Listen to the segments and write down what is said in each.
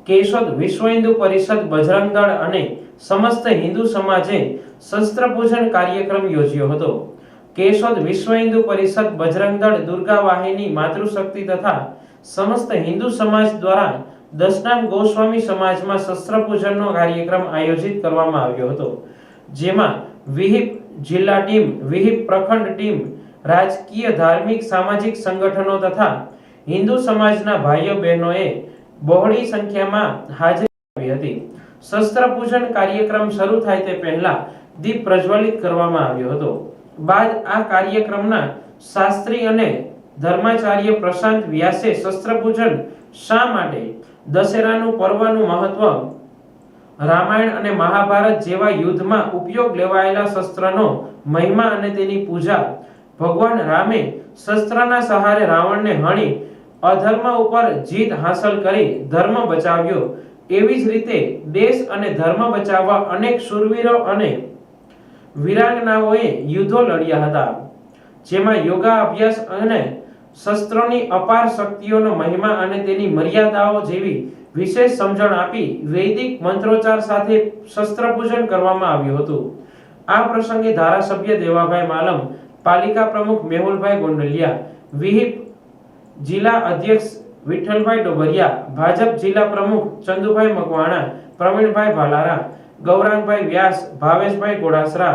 કેશોદ વિશ્વ હિન્દુ પરિષદ બજરંગ દળ અને સમસ્ત હિન્દુ સમાજે શસ્ત્ર પૂજન કાર્યક્રમ યોજ્યો હતો। કેશોદ વિશ્વ હિન્દુ પરિષદ બજરંગ દળ દુર્ગા વાહિની માતૃશક્તિ તથા સમસ્ત હિન્દુ સમાજ દ્વારા દશનામ ગોસ્વામી સમાજમાં શસ્ત્ર પૂજનનો કાર્યક્રમ આયોજિત કરવામાં આવ્યો હતો, જેમાં વિહિપ જિલ્લા ટીમ, વિહિપ પ્રખંડ ટીમ, રાજકીય धार्मिक सामाजिक संगठनों तथा हिंदू समाजना भाईओ बहनों बहोળી संख्यामां हाजरी આપી હતી। शस्त्र पूजन कार्यक्रम शरू થાય તે પહેલા દીપ પ્રજ્વલિત કરવામાં આવ્યો હતો। બાદ આ કાર્યક્રમના શાસ્ત્રી અને ધર્માચાર્ય પ્રશાંત વ્યાસે શસ્ત્ર પૂજન શા માટે, દશેરાનું પર્વનું મહત્વ, રામાયણ અને મહાભારત જેવા યુદ્ધમાં ઉપયોગ લેવાયેલા શસ્ત્રનો મહિમા અને તેની પૂજા, ભગવાન રામે શસ્ત્રના સહારે રાવણને હણી અધર્મ ઉપર જીત હાંસલ કરી ધર્મ બચાવ્યો, એવી જ રીતે દેશ અને ધર્મ બચાવવા અનેક શૂરવીરો અને વીરાંગનાઓએ યુદ્ધો લડ્યા હતા, જેમાં યોગા અભ્યાસ અને શસ્ત્રોની અપાર શક્તિઓનો મહિમા અને તેની મર્યાદાઓ જેવી વિશેષ સમજણ આપી વૈદિક મંત્રોચ્ચાર સાથે શસ્ત્ર પૂજન કરવામાં આવ્યું હતું। આ પ્રસંગે ધારાસભ્ય દેવાભાઈ માલમ, पालिका प्रमुख मेहुलभाई गोंडलिया, विहिप जिला अध्यक्ष विठ्ठलभाई डोबरिया, भाजप जिला प्रमुख चंदुभाई मकवाणा, प्रवीणभाई भालारा, गौरांगभाई व्यास, भावेशभाई गोडासरा,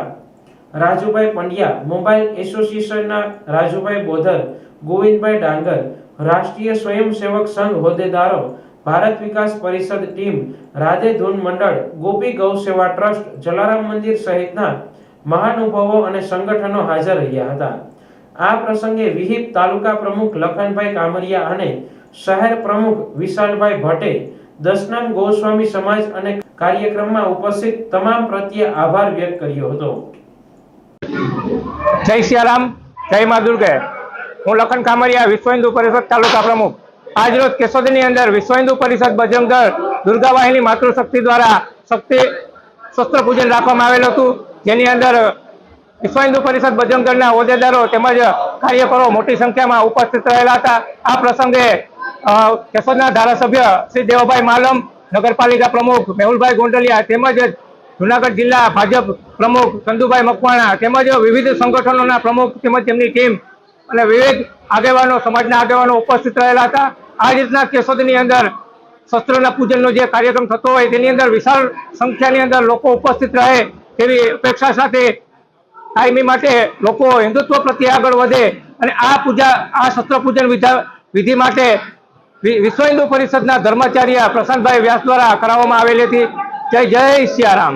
राजूभाई पंड्या, मोबाइल एसोसिएशन राजूभाई बोधर, गोविंदभाई डांगर, राष्ट्रीय स्वयंसेवक संघ होद्देदारों, भारत विकास परिषद टीम, राधे धून मंडल, गोपी गौ सेवा ट्रस्ट, जलाराम मंदिर सहितना महानुभावों અને સંગઠનો હાજર રહ્યા હતા। આ પ્રસંગે વિહિપ તાલુકા પ્રમુખ લખનભાઈ કામરિયા અને શહેર પ્રમુખ વિશાલભાઈ ભટ્ટે દશનામ ગોસ્વામી સમાજ અને કાર્યક્રમમાં ઉપસ્થિત તમામ પ્રત્યે આભાર વ્યક્ત કર્યો હતો। જય સિયારામ, જય મા દુર્ગે। હું લખન કામરિયા, વિશ્વ હિન્દુ પરિષદ તાલુકા પ્રમુખ। આજ રોજ કેશોદની અંદર વિશ્વ હિન્દુ પરિષદ બજરંગ દળ દુર્ગા વાહિની માતૃશક્તિ દ્વારા શક્તિ શસ્ત્ર પૂજન રાખવામાં આવેલું હતું, જેની અંદર વિશ્વ હિન્દુ પરિષદ બજરંગ દળના હોદ્દેદારો તેમજ કાર્યકરો મોટી સંખ્યામાં ઉપસ્થિત રહેલા હતા। આ પ્રસંગે કેશોદના ધારાસભ્ય શ્રી દેવાભાઈ માલમ, નગરપાલિકા પ્રમુખ મેહુલભાઈ ગોંડલિયા તેમજ જૂનાગઢ જિલ્લા ભાજપ પ્રમુખ ચંદુભાઈ મકવાણા તેમજ વિવિધ સંગઠનોના પ્રમુખ તેમજ તેમની ટીમ અને વિવિધ આગેવાનો, સમાજના આગેવાનો ઉપસ્થિત રહેલા હતા। આ રીતના કેશોદની અંદર શસ્ત્રના પૂજનનો જે કાર્યક્રમ થતો હોય તેની અંદર વિશાળ સંખ્યાની અંદર લોકો ઉપસ્થિત રહે તેવી અપેક્ષા સાથે કાયમી માટે લોકો હિન્દુત્વ પ્રત્યે આગળ વધે અને આ શસ્ત્ર પૂજન વિધિ માટે વિશ્વ હિન્દુ પરિષદના ધર્માચાર્ય પ્રશાંતભાઈ વ્યાસ દ્વારા કરાવવામાં આવેલી હતી। જય જય સિયારામ।